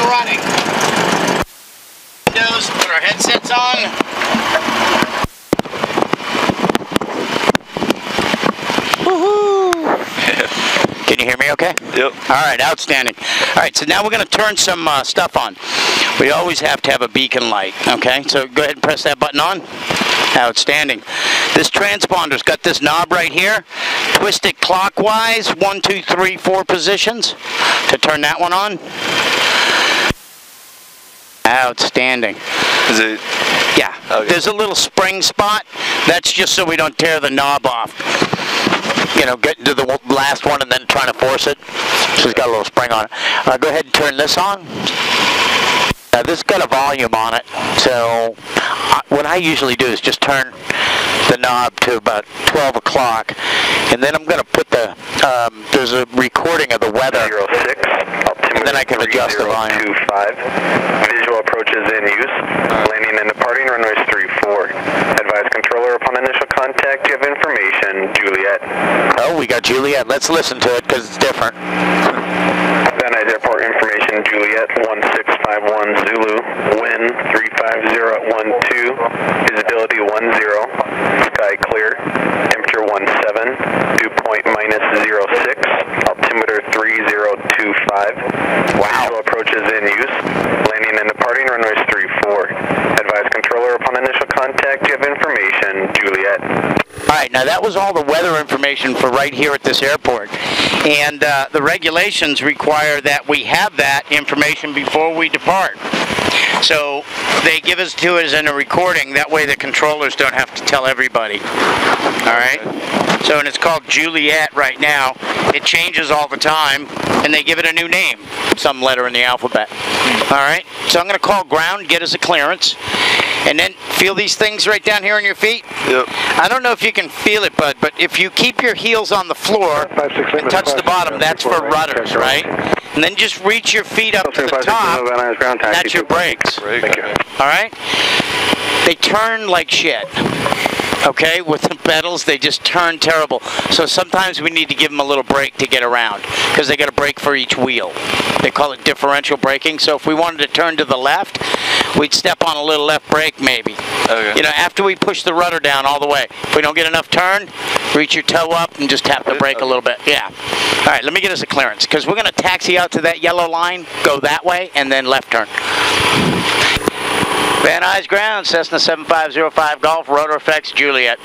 and running. Windows, put our headsets on. Can you hear me okay? Yep. Alright, outstanding. Alright, so now we're going to turn some stuff on. We always have to have a beacon light, okay? So go ahead and press that button on. Outstanding. This transponder's got this knob right here. Twist it clockwise, 1, 2, 3, 4 positions to turn that one on. Outstanding. Is it? Yeah. Okay. There's a little spring spot. That's just so we don't tear the knob off. You know, get to the last one and then trying to force it. So it's got a little spring on it. Go ahead and turn this on. This has got a volume on it. So what I usually do is just turn the knob to about 12 o'clock. And then I'm going to put the, there's a recording of the weather. 06, and then I can adjust the volume. 25. Visual approaches in use. Landing and departing runways 34. Advise controller upon initial contact. You have information. Juliet. Oh, we got Juliet. Let's listen to it because it's different. Van Nuys Airport information. Juliet 1651 Zulu. Wind 350 at 12. Visibility 10. Sky clear. Temperature 17. Dew point -06. Altimeter 3025. Wow. Visual approaches in use. Landing and departing runways 34. Advise controller upon initial contact. You have information. Juliet. Alright, now that was all the weather information for right here at this airport. And the regulations require that we have that information before we depart. So they give us to us in a recording, that way the controllers don't have to tell everybody. Alright? So, and it's called Juliet right now. It changes all the time, and they give it a new name, some letter in the alphabet. Alright? So I'm going to call ground, get us a clearance, and then feel these things right down here on your feet? Yep. I don't know if you can feel it, bud, but if you keep your heels on the floor and touch the bottom, that's for rudders, right? And then just reach your feet up to the top, that's your brakes. Thank you. Alright? They turn like shit. Okay, with the pedals, they just turn terrible. So sometimes we need to give them a little brake to get around, because they got a brake for each wheel. They call it differential braking. So if we wanted to turn to the left, we'd step on a little left brake maybe. Okay. You know, after we push the rudder down all the way. If we don't get enough turn, reach your toe up and just tap the brake a little bit. Yeah. All right, let me get us a clearance, because we're going to taxi out to that yellow line, go that way, and then left turn. Van Nuys ground, Cessna 7505 Golf, rotor effects, Juliet.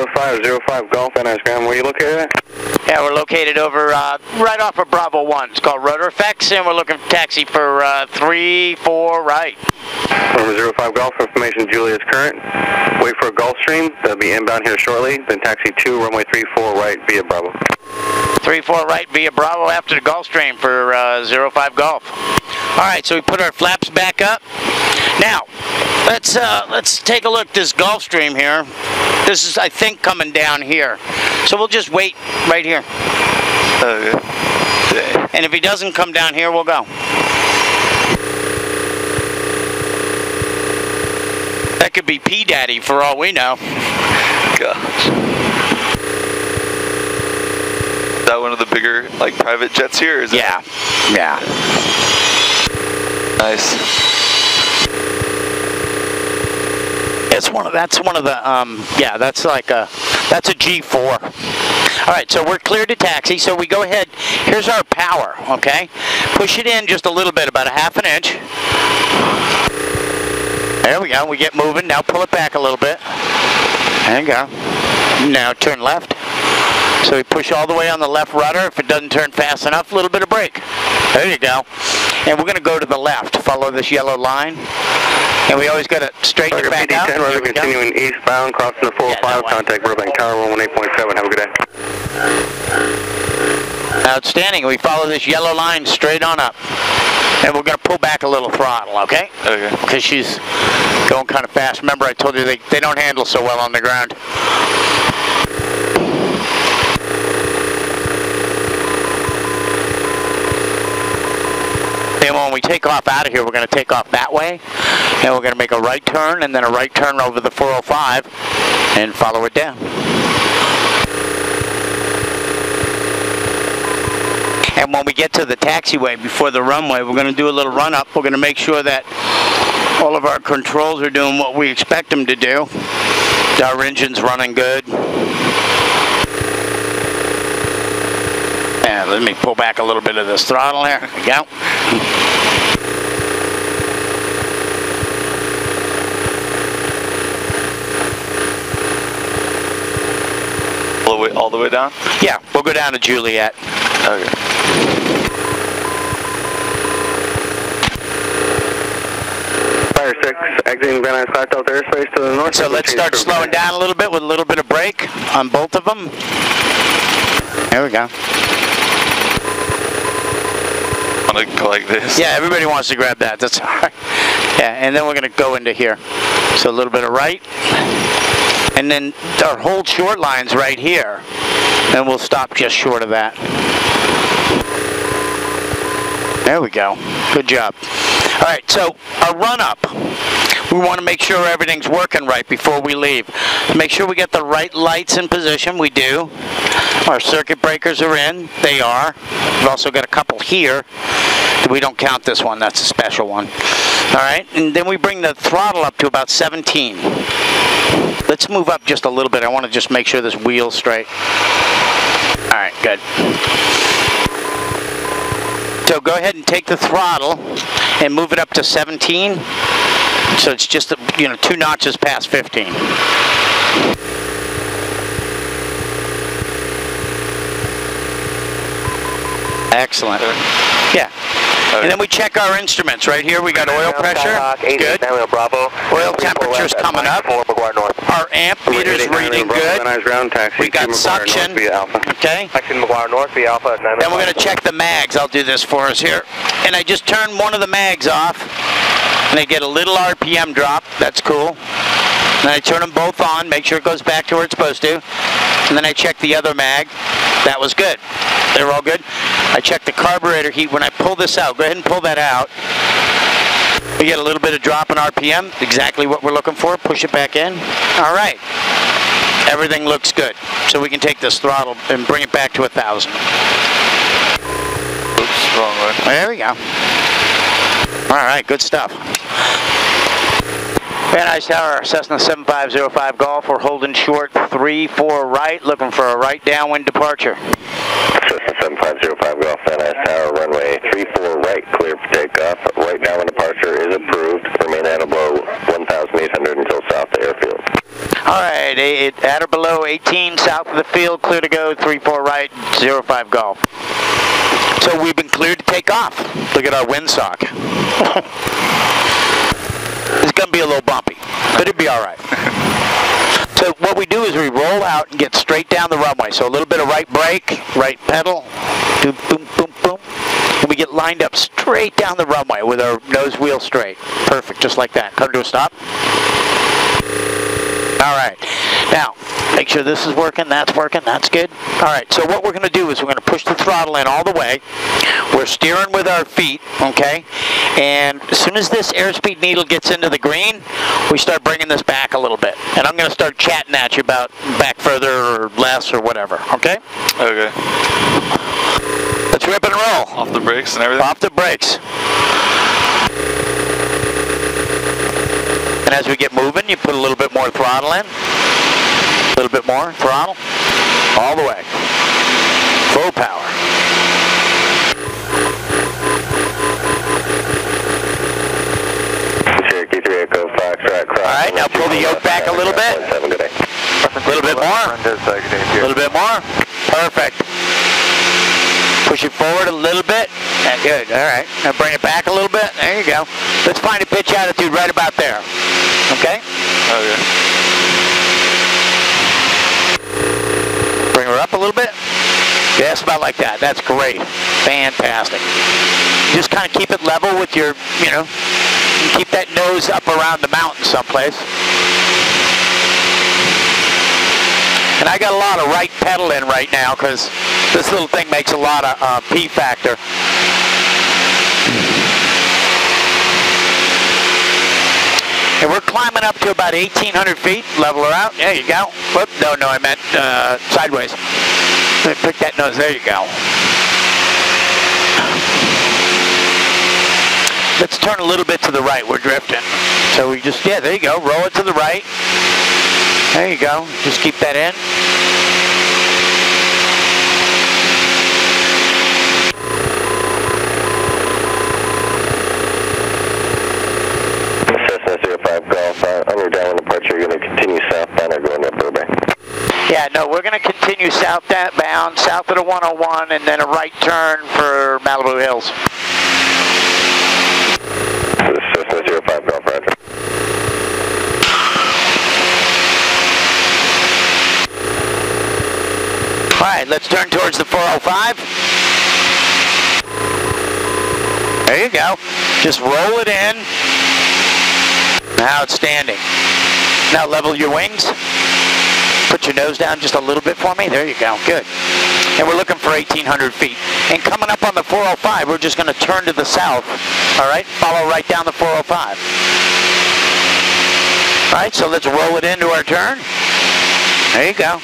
0505 Golf, Van Nuys ground. Where are you located at? Yeah, we're located over right off of Bravo 1. It's called rotor effects, and we're looking for taxi for 3-4 right. Number 05 Golf, information Juliet's current. Wait for a Gulfstream. They'll be inbound here shortly. Then taxi 2, runway 34 right via Bravo. 3-4 right via Bravo after the Gulfstream for 05 Golf. All right, so we put our flaps back up. Now, let's take a look at this Gulfstream here. This is, I think, coming down here. So we'll just wait right here. Okay. And if he doesn't come down here, we'll go. That could be P Daddy for all we know. Gosh. Is that one of the bigger, like, private jets here? Is Yeah. Yeah. Nice. That's one of the, yeah, that's like that's a G4. All right, so we're cleared to taxi, so we go ahead. Here's our power, okay? Push it in just a little bit, about a ½ an inch. There we go, we get moving. Now pull it back a little bit. There you go. Now turn left. So we push all the way on the left rudder. If it doesn't turn fast enough, a little bit of brake. There you go. And we're going to go to the left. Follow this yellow line. And we always got to straighten it back out. We're continuing eastbound, crossing the 405, contact Burbank Tower 118.7. Have a good day. Outstanding. We follow this yellow line straight on up. And we're going to pull back a little throttle, okay? Okay. Because she's going kind of fast. Remember I told you they don't handle so well on the ground. And when we take off out of here, we're going to take off that way, and we're going to make a right turn, and then a right turn over the 405, and follow it down. And when we get to the taxiway before the runway, we're going to do a little run up. We're going to make sure that all of our controls are doing what we expect them to do. Our engine's running good. And let me pull back a little bit of this throttle there. There we go. All the way down? Yeah, we'll go down to Juliet. Okay. Fire 6, exiting Van Nuys Class Delta airspace to the north. So let's start slowing down a little bit with a little bit of brake on both of them. There we go. Want to go like this? Yeah, everybody wants to grab that. That's all right. Yeah, and then we're going to go into here. So a little bit of right. And then our hold short line's right here. And we'll stop just short of that. There we go. Good job. All right, so our run up. We want to make sure everything's working right before we leave. Make sure we get the right lights in position. We do. Our circuit breakers are in. They are. We've also got a couple here. We don't count this one. That's a special one. All right, and then we bring the throttle up to about 17. Let's move up just a little bit. I want to just make sure this wheel's straight. All right, good. So go ahead and take the throttle and move it up to 17. So it's just, 2 notches past 15. Excellent. Yeah. And then we check our instruments. Right here we got oil pressure. Good. Oil temperature's coming up. Our amp meter's reading good. We got suction. Okay. Then we're going to check the mags. I'll do this for us here. And I just turned one of the mags off. And I get a little RPM drop. That's cool. And I turn them both on, make sure it goes back to where it's supposed to. And then I check the other mag. That was good. They're all good. I check the carburetor heat. When I pull this out, go ahead and pull that out. We get a little bit of drop in RPM, exactly what we're looking for. Push it back in. All right. Everything looks good. So we can take this throttle and bring it back to 1,000. Oops, wrong way. There we go. All right, good stuff. Van Nuys Tower, Cessna 7505 Golf. We're holding short 3-4 right, looking for a right downwind departure. Cessna 7505 Golf, Van Nuys Tower, runway 34 right, clear for takeoff. Right downwind departure is approved. Remain at or below 1,800 until south of airfield. All right, at or below 18 south of the field, clear to go, 34 right, 05 Golf. So we've been cleared to take off. Look at our windsock. It's going to be a little bumpy, but it'll be all right. So what we do is we roll out and get straight down the runway. So a little bit of right brake, right pedal, boom, boom, boom, boom. And we get lined up straight down the runway with our nose wheel straight. Perfect, just like that. Come to a stop. All right. Now, make sure this is working, that's good. All right, so what we're going to do is we're going to push the throttle in all the way. We're steering with our feet, okay? And as soon as this airspeed needle gets into the green, we start bringing this back a little bit. And I'm going to start chatting at you about back further or less or whatever, okay? Okay. Let's rip and roll. Off the brakes and everything? Off the brakes. And as we get moving, you put a little bit more throttle in. A little bit more throttle. All the way. Full power. Cherokee 3 Echo Foxtrot cross. All right, now pull the yoke back a little bit. Have a good day. A little bit more. A little bit more. Perfect. Push it forward a little bit. Good. All right. Now bring it back a little bit. There you go. Let's find a pitch attitude right about there. Okay? Okay. Bring her up a little bit. Yeah, it's about like that. That's great. Fantastic. Just kind of keep it level with your, keep that nose up around the mountain someplace. And I got a lot of right pedal in right now because this little thing makes a lot of P factor. And we're climbing up to about 1,800 feet. Level her out. There you go. Whoop. No, I meant sideways. Pick that nose. There you go. Let's turn a little bit to the right. We're drifting. So we just, yeah, there you go. Roll it to the right. There you go. Just keep that in. Cessna 05 Golf, on your downwind departure, you're going to continue southbound or going to Burbank? Yeah, no, we're going to continue southbound, south of the 101, and then a right turn for Malibu Hills. Cessna 05 Golf, roger. All right, let's turn towards the 405. There you go. Just roll it in. Outstanding. Now level your wings. Put your nose down just a little bit for me. There you go. Good. And we're looking for 1,800 feet. And coming up on the 405, we're just going to turn to the south. All right? Follow right down the 405. All right, so let's roll it into our turn. There you go.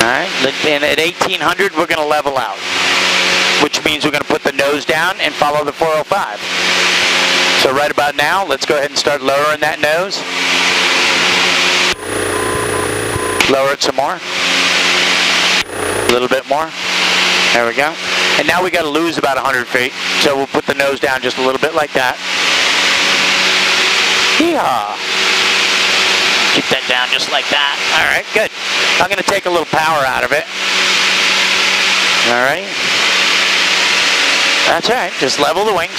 All right, and at 1,800, we're going to level out, which means we're going to put the nose down and follow the 405. So right about now, let's go ahead and start lowering that nose. Lower it some more. A little bit more. There we go. And now we got to lose about 100 feet. So we'll put the nose down just a little bit like that. Yeehaw. Keep that down just like that. All right, good. I'm going to take a little power out of it. All right. That's all right. Just level the wings.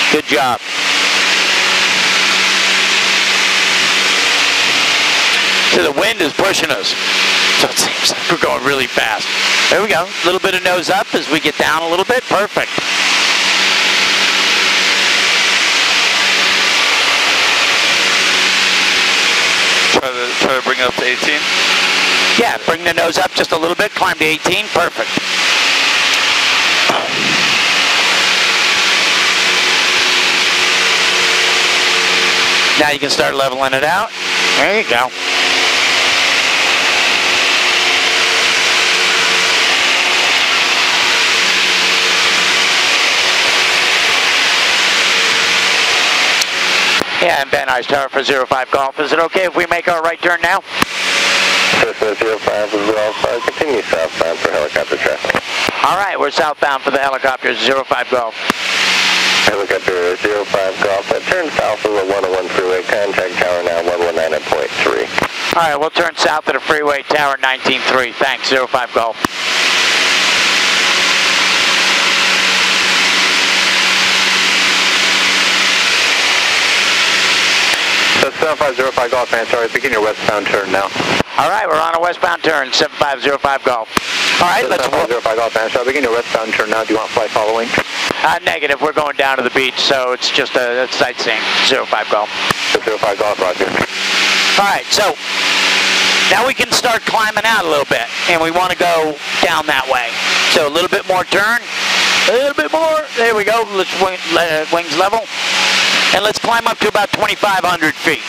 Good job. So the wind is pushing us. So it seems like we're going really fast. There we go. A little bit of nose up as we get down a little bit. Perfect. Try to bring it up to 18? Yeah, bring the nose up just a little bit. Climb to 18. Perfect. Now you can start leveling it out. There you go. Yeah, and Ben Ice Tower for 05 Golf. Is it okay if we make our right turn now? Cessna 05 Golf, continue southbound for helicopter traffic. All right, we're southbound for the helicopter, 05 Golf. Helicopter 05 Golf, turn south of the 101 freeway, contact tower now 119.3. All right, we'll turn south of the freeway, tower 19.3. Thanks, 05 Golf. Cessna 05 Golf, man, sorry, begin your westbound turn now. All right, we're on a westbound turn, 7505 Golf. All right, let's... 05 Golf, man, sorry, begin your westbound turn now. Do you want fly following? Negative, we're going down to the beach, so it's just a sightseeing, 05 Golf. 05 Golf, roger. All right, so now we can start climbing out a little bit, and we want to go down that way. So a little bit more turn, a little bit more. There we go, let's wings level. And let's climb up to about 2,500 feet.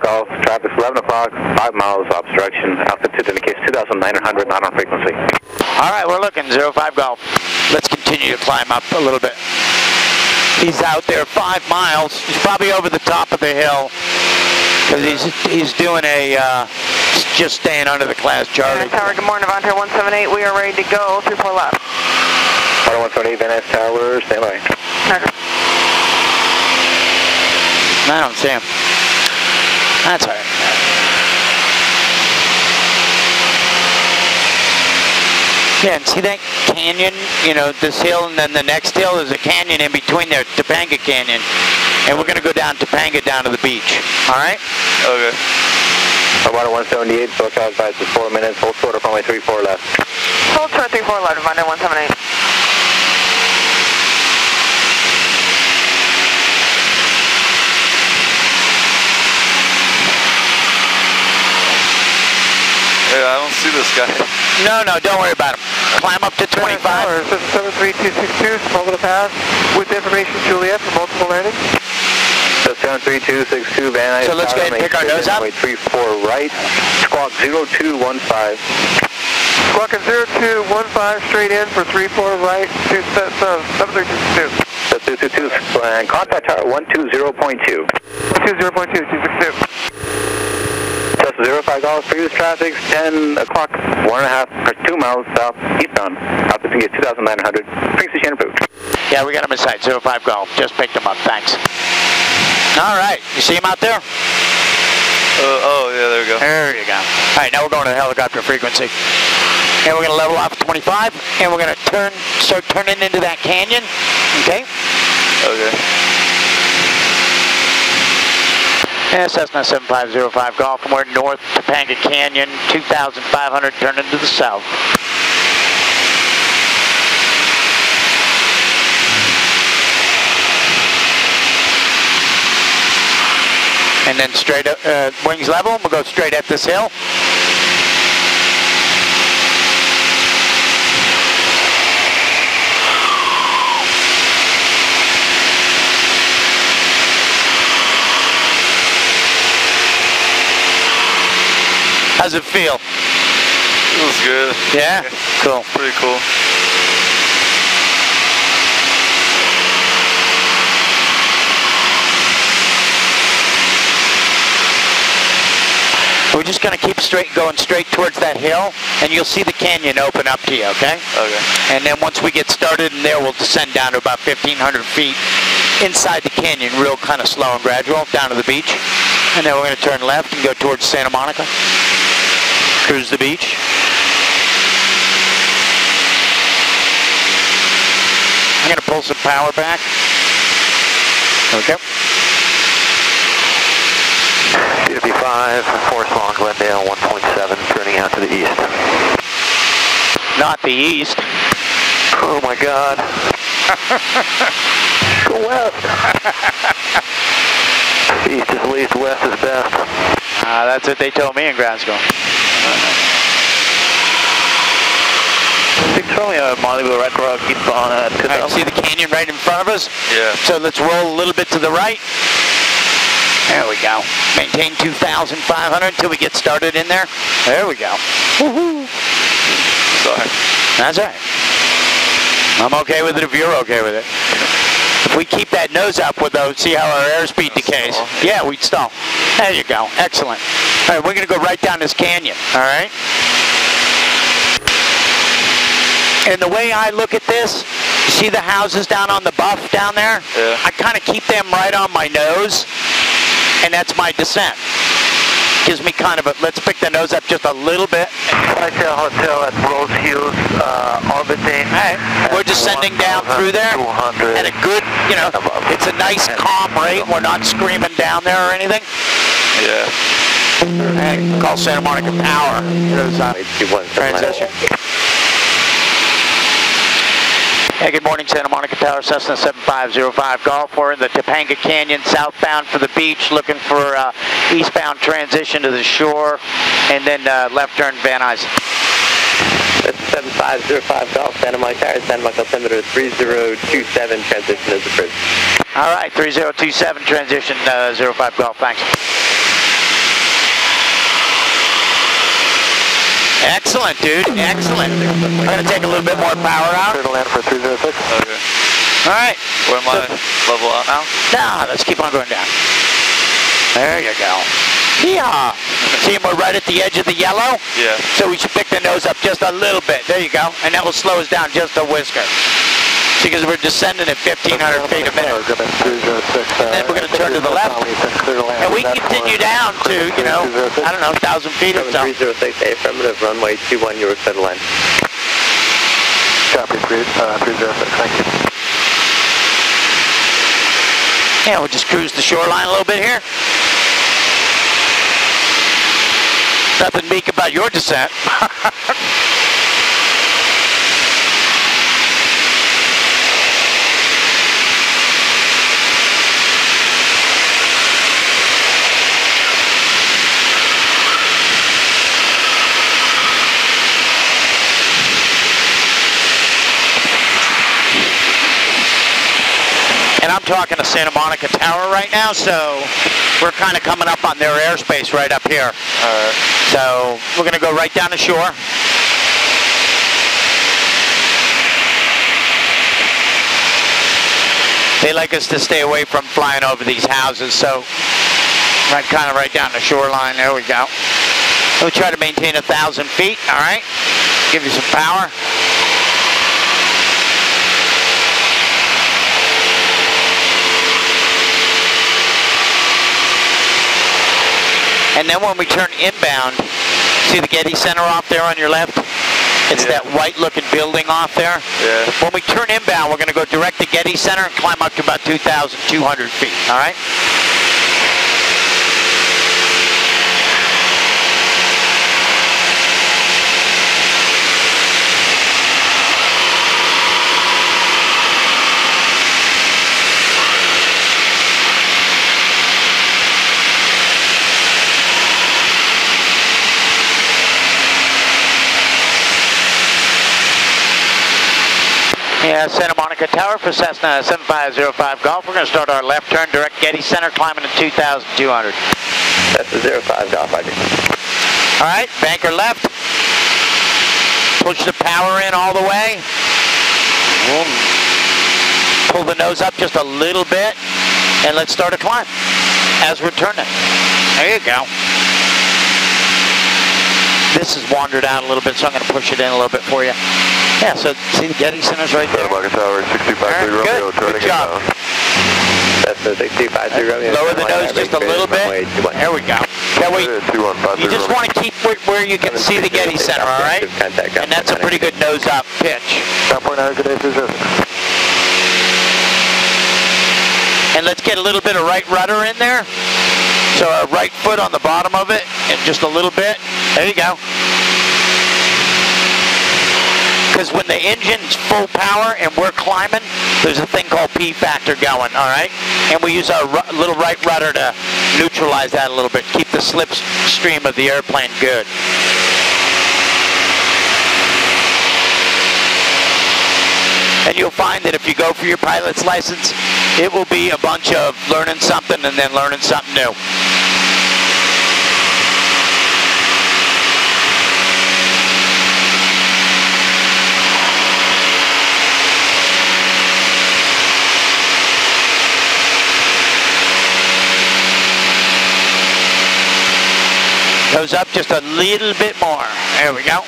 Golf, traffic's 11 o'clock. 5 miles obstruction. Altitude indicates 2,900, not on frequency. All right, we're looking, 05 Golf. Let's continue to climb up a little bit. He's out there 5 miles. He's probably over the top of the hill because he's doing a, just staying under the class Charlie. Tower, good morning, Van Nuys 178. We are ready to go. 34 left. Tower 178, Van Nuys Tower, stand by. Roger. I don't see him. That's all right. Yeah, and see that canyon, you know, this hill and then the next hill, there's a canyon in between there, Topanga Canyon. And we're going to go down Topanga down to the beach. All right? Okay. Water 178, SoCal advises 4 minutes, hold short of runway 34 left. Hold short 34 left, Van Nuys 178. Hey, I don't see this guy. No, don't worry about him. Climb up to 25. Tower, system 73262, smoke the pass. With information, Juliet, for multiple landings. So 73262, Van Nuys. So let's go ahead and pick our nose up. Runway 34 right, squawk 0215. Squawking 0215, straight in for 34 right, 73262. 222, and contact tower 120.2. 120.2, 262. Just 05 Golf, previous traffic, 10 o'clock, 1.5 or 2 miles south, eastbound. Altitude 2,900, frequency change approved. Yeah, we got him in sight, 05 Golf. Just picked him up, thanks. All right, you see him out there? Oh, yeah, there we go. There you go. All right, now we're going to the helicopter frequency. And we're going to level off at 25, and we're going to start turning into that canyon, okay? Okay. And Cessna 7505 Golf, and we're north Topanga Canyon, 2,500, turning to the south. And then straight up, wings level, we'll go straight at this hill. How's it feel? Feels good. Yeah? Cool. Pretty cool. We're just going to keep going straight towards that hill, and you'll see the canyon open up to you, okay? Okay. And then once we get started in there, we'll descend down to about 1,500 feet inside the canyon, real kind of slow and gradual, down to the beach. And then we're going to turn left and go towards Santa Monica. Cruise the beach. I'm going to pull some power back. Okay. 55, Forest Lawn, Glendale, 1.7, turning out to the east. Not the east. Oh my God. Go west. East is least, west is best. That's what they told me in grad school. Mollyville, Red Rock, keep on All right, see the canyon right in front of us? Yeah. So let's roll a little bit to the right. There we go. Maintain 2,500 until we get started in there. There we go. Woohoo! Sorry. That's all right. I'm okay with it if you're okay with it. If we keep that nose up with those, see how our airspeed decays. Stall. Yeah, we'd stall. There you go. Excellent. All right, we're going to go right down this canyon. All right? And the way I look at this, you see the houses down on the buff down there? Yeah. I kind of keep them right on my nose, and that's my descent. Gives me kind of a, let's pick the nose up just a little bit. Hotel at Rose Hills, orbiting. Hey, we're descending down through there at a good, you know, it's a nice calm rate. We're not screaming down there or anything. Yeah. Hey, call Santa Monica Power. Here's transition. Hey, good morning, Santa Monica Tower, Cessna 7505 Golf. We're in the Topanga Canyon, southbound for the beach, looking for eastbound transition to the shore, and then left turn Van Nuys. That's 7505 Golf, Santa Monica Tower, Santa Monica altimeter 3027, transition is approved. All right, 3027, transition 05 Golf, thanks. Excellent, dude. Excellent. I'm going to take a little bit more power out. Clear to land for 306. Okay. All right. Where am I? Level out now? Nah, let's keep on going down. There you go. Yeah. See, we're right at the edge of the yellow? Yeah. So we should pick the nose up just a little bit. There you go. And that will slow us down just a whisker. Because we're descending at 1,500 feet a minute. And then we're going to turn to the left. And we can continue down to, you know, I don't know, 1,000 feet or so. 306, affirmative, runway 21, you were clear to land. Copy, 306, thank you. Yeah, we'll just cruise the shoreline a little bit here. Nothing meek about your descent. And I'm talking to Santa Monica Tower right now, so we're kind of coming up on their airspace right up here. So we're going to go right down the shore. They like us to stay away from flying over these houses, so kind of right down the shoreline. There we go. We'll try to maintain 1,000 feet, all right? Give you some power. And then when we turn inbound, see the Getty Center off there on your left? It's that white looking building off there. Yeah. When we turn inbound, we're going to go direct to Getty Center and climb up to about 2,200 feet, all right? Yeah, Santa Monica Tower for Cessna 7505 Golf. We're going to start our left turn, direct Getty Center, climbing to 2,200. Cessna 05 Golf, roger. All right, banker left. Push the power in all the way. Pull the nose up just a little bit, and let's start a climb as we're turning. There you go. This has wandered out a little bit, so I'm going to push it in a little bit for you. Yeah, so see the Getty Center's right there. Santa Monica Tower, 625 Romeo, good job. Cessna 625 Romeo. Lower the nose just a little bit. There we go. That way, you just want to keep where you can see the Getty Center, all right? And that's a pretty good nose up pitch. And let's get a little bit of right rudder in there. So our right foot on the bottom of it, and just a little bit. There you go. Because when the engine's full power and we're climbing, there's a thing called P factor going, all right? And we use our little right rudder to neutralize that a little bit, keep the slipstream of the airplane good. And you'll find that if you go for your pilot's license, it will be a bunch of learning something and then learning something new. Goes up just a little bit more. There we go.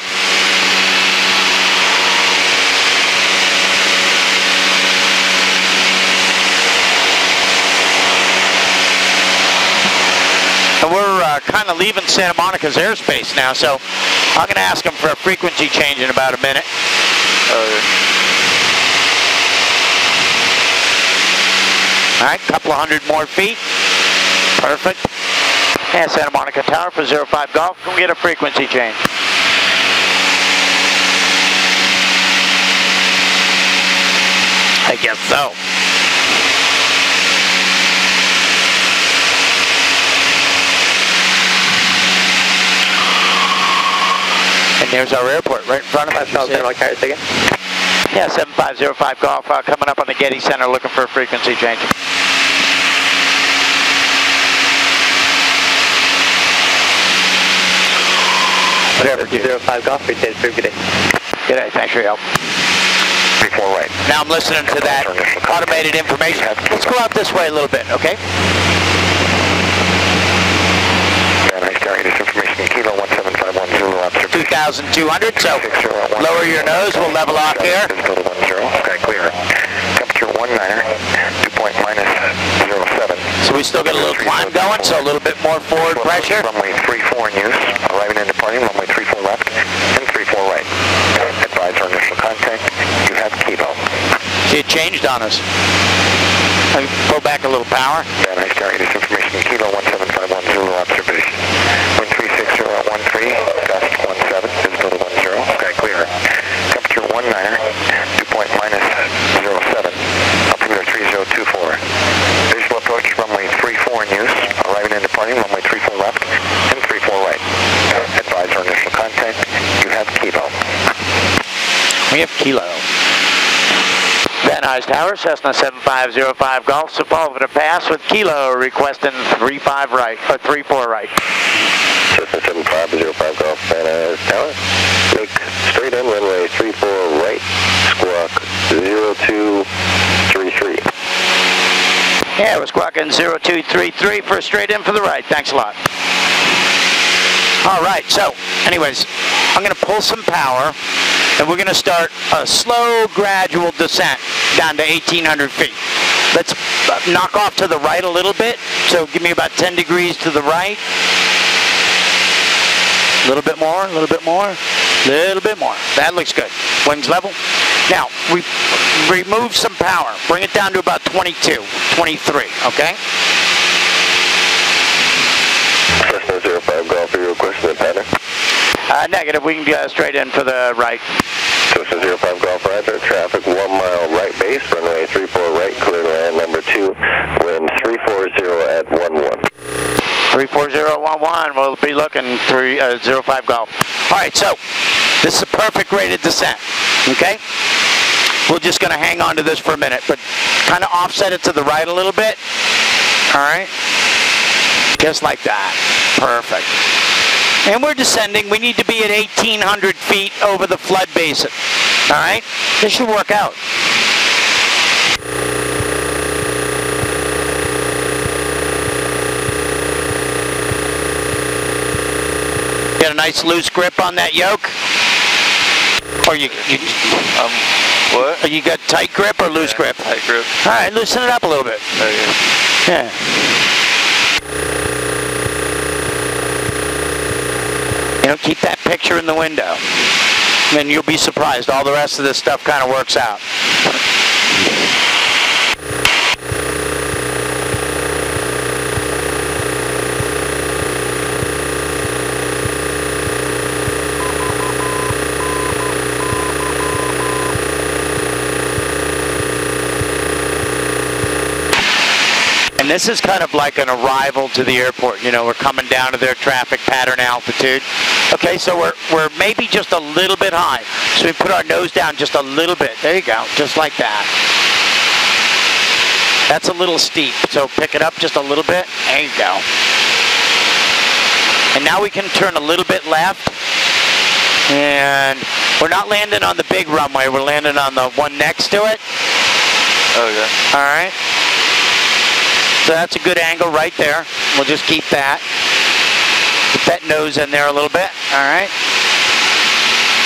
And we're kind of leaving Santa Monica's airspace now, so I'm going to ask them for a frequency change in about a minute. All right, couple of hundred more feet. Perfect. And Santa Monica Tower for 05 Golf. Can we get a frequency change? I guess so. And there's our airport right in front of us. Yeah, 7505 Golf coming up on the Getty Center looking for a frequency change. Whatever, dude. 05 Golf, retain through, good day. Good day, thanks for your help. 34 right. Now I'm listening to that automated information. Let's go out this way a little bit, okay? Van Nuys carrying this information, Kilo 17510, observation. 2,200, so lower your nose, we'll level off here. Visibility 10, okay, clear. Temperature 19er, dew point minus 07. So we still got a little climb going, so a little bit more forward pressure. Runway 34 in use, arriving and departing, runway 34 left and 34 right. Advise our initial contact, you have Kilo. See, it changed on us. Pull back a little power. Van Nuys carrying this information, Kilo 17510, observation. Wind 36013, gust 17, visibility 10, okay, clear. Temperature 19er, dew point minus 07, altimeter 3024. Visual approach, runway 34 in use, arriving and departing, runway 34 left and 34 right. Advise our initial contact, you have Kilo. We have Kilo. Van Nuys Tower, Cessna 7505 Golf, Sepulveda Pass with Kilo requesting 35 right, or 34 right. Cessna 7505 Golf, Van Nuys Tower. Make straight in, runway 34 right, squawk 0233. Yeah, we're squawking 0233 for a straight in for the right. Thanks a lot. All right, so anyways, I'm going to pull some power, and we're going to start a slow, gradual descent down to 1,800 feet. Let's knock off to the right a little bit, so give me about 10 degrees to the right. A little bit more, a little bit more, a little bit more. That looks good. Wings level. Now, we remove some power. Bring it down to about 22, 23, okay? Cessna 05 Golf, are you requesting the pattern? Negative, we can go straight in for the right. Cessna 05 Golf, roger. Traffic 1 mile right base, runway 34 right, clear to land number 2, wind 340 at 11. 34011, we'll be looking 05 Golf. All right, so this is a perfect rated descent, okay? We're just going to hang on to this for a minute, but kind of offset it to the right a little bit. All right? Just like that. Perfect. And we're descending. We need to be at 1,800 feet over the flood basin. All right? This should work out. Got a nice loose grip on that yoke? Or you what? You got tight grip or loose grip? Tight grip. All right, loosen it up a little bit. There you go. Yeah. You know, keep that picture in the window. And you'll be surprised. All the rest of this stuff kind of works out. And this is kind of like an arrival to the airport. You know, we're coming down to their traffic pattern altitude. Okay, so we're maybe just a little bit high. So we put our nose down just a little bit. There you go, just like that. That's a little steep, so pick it up just a little bit. There you go. And now we can turn a little bit left. And we're not landing on the big runway, we're landing on the one next to it. Okay. All right. So that's a good angle right there. We'll just keep that. Get that nose in there a little bit. All right.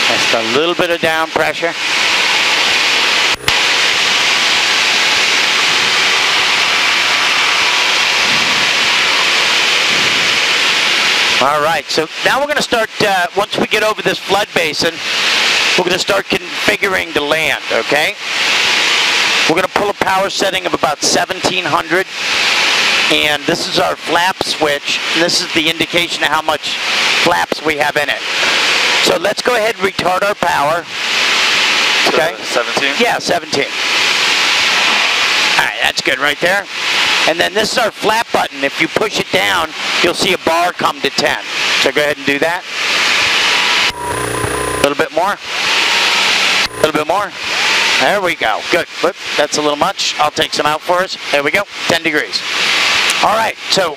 Just a little bit of down pressure. All right, so now we're going to start, once we get over this flood basin, we're going to start configuring the land, okay? We're going to pull a power setting of about 1,700, and this is our flap switch, and this is the indication of how much flaps we have in it. So let's go ahead and retard our power. Okay? 17? Yeah, 17. All right, that's good right there. And then this is our flap button. If you push it down, you'll see a bar come to 10. So go ahead and do that. A little bit more. A little bit more. There we go. Good. Whoop, that's a little much. I'll take some out for us. There we go. 10 degrees. All right, so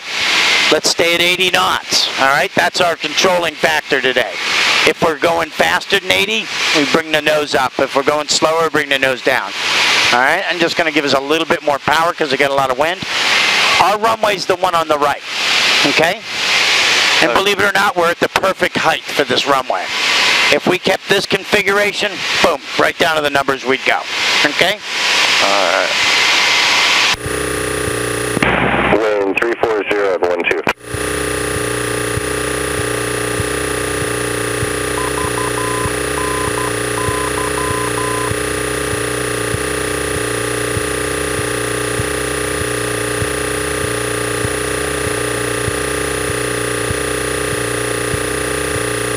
let's stay at 80 knots. All right, that's our controlling factor today. If we're going faster than 80, we bring the nose up. If we're going slower, bring the nose down. All right, I'm just going to give us a little bit more power because we got a lot of wind. Our runway's the one on the right, okay? And believe it or not, we're at the perfect height for this runway. If we kept this configuration, boom, right down to the numbers we'd go, okay? All right. Wind 340 at 12.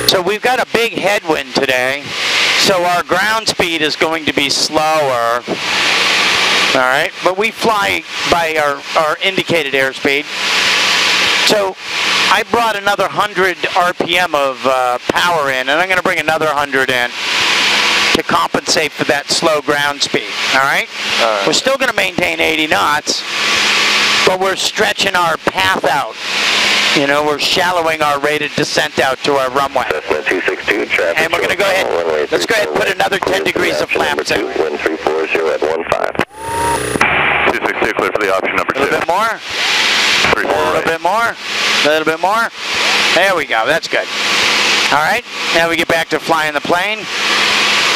So we've got a big headwind today, so our ground speed is going to be slower, all right? But we fly by our indicated airspeed. So I brought another 100 RPM of power in, and I'm going to bring another 100 in to compensate for that slow ground speed, all right? We're still going to maintain 80 knots, but we're stretching our path out. You know, we're shallowing our rated descent out to our runway. Cessna 262, traffic. And we're going to go ahead, let's go ahead and put another 10 degrees of flaps in. Wind 340 at 15. 262, clear for the option number 2. A little bit more. A little bit more. A little bit more. There we go, that's good. All right, now we get back to flying the plane.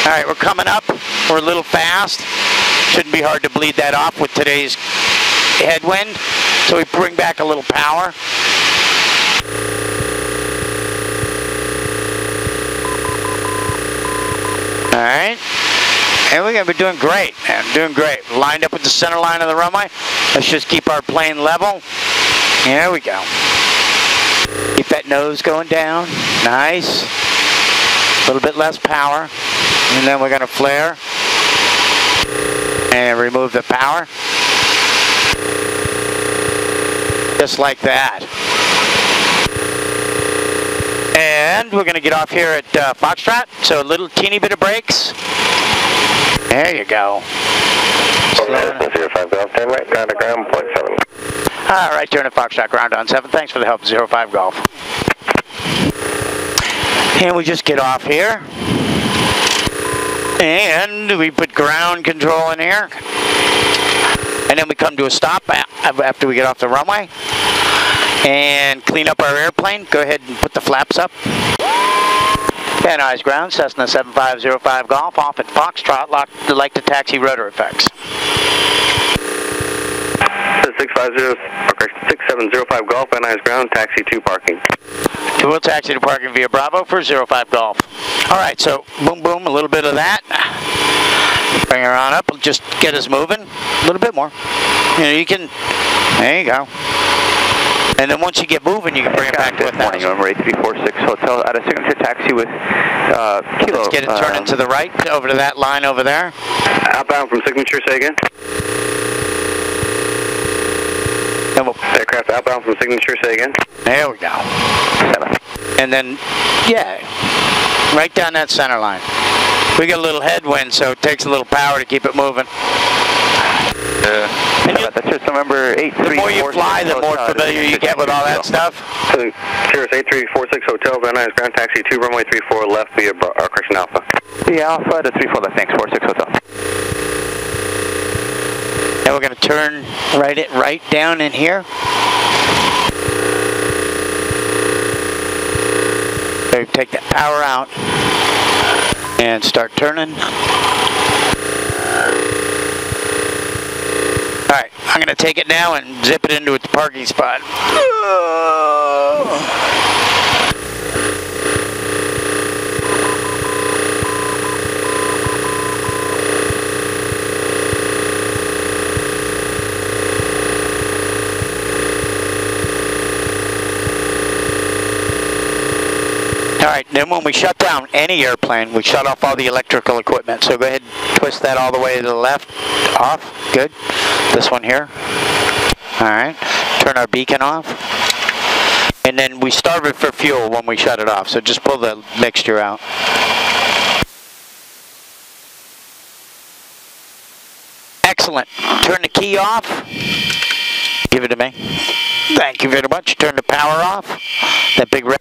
All right, we're coming up. We're a little fast. Shouldn't be hard to bleed that off with today's headwind. So we bring back a little power. All right, and we're going to be doing great, man, doing great. Lined up with the center line of the runway. Let's just keep our plane level. There we go. Keep that nose going down. Nice. A little bit less power. And then we're going to flare. And remove the power. Just like that. And we're going to get off here at Foxtrot, so a little teeny bit of brakes. There you go. 05 Golf, turn right, ground to ground, 0.7. All right, turn at Foxtrot, ground on 7. Thanks for the help, 05 Golf. And we just get off here. And we put ground control in here. And then we come to a stop after we get off the runway. And clean up our airplane. Go ahead and put the flaps up. Van Nuys ground, Cessna 7505 Golf, off at Foxtrot, like to taxi rotor effects. 6705 Golf, Van Nuys ground, taxi to parking. We'll taxi to parking via Bravo for 05 Golf. All right, so boom, boom, a little bit of that. Bring her on up, just get us moving. A little bit more. You know, you can, there you go. And then once you get moving, you can bring it back to 1,000. November 8346 Hotel at a signature taxi with Kilo. Let's get it turning to the right, over to that line over there. Outbound from signature, say again. And we'll, Aircraft outbound from signature, say again. there we go. 7. And then, yeah, right down that center line. We got a little headwind, so it takes a little power to keep it moving. Yeah. And That's just November 8346. the more you fly, the more familiar you get with all that stuff. Cirrus 8346 Hotel, Van Nuys ground, taxi to runway 34 left via Crescent Alpha. The Alpha to 34 left, thanks, 46 Hotel. Now we're going to turn right down in here. So take that power out and start turning. All right, I'm going to take it now and zip it into its parking spot. All right, then when we shut down any airplane, we shut off all the electrical equipment. So go ahead and twist that all the way to the left, off, good. This one here. All right, turn our beacon off. And then we starve it for fuel when we shut it off, so just pull the mixture out. Excellent, turn the key off. Give it to me. Thank you very much, turn the power off. That big red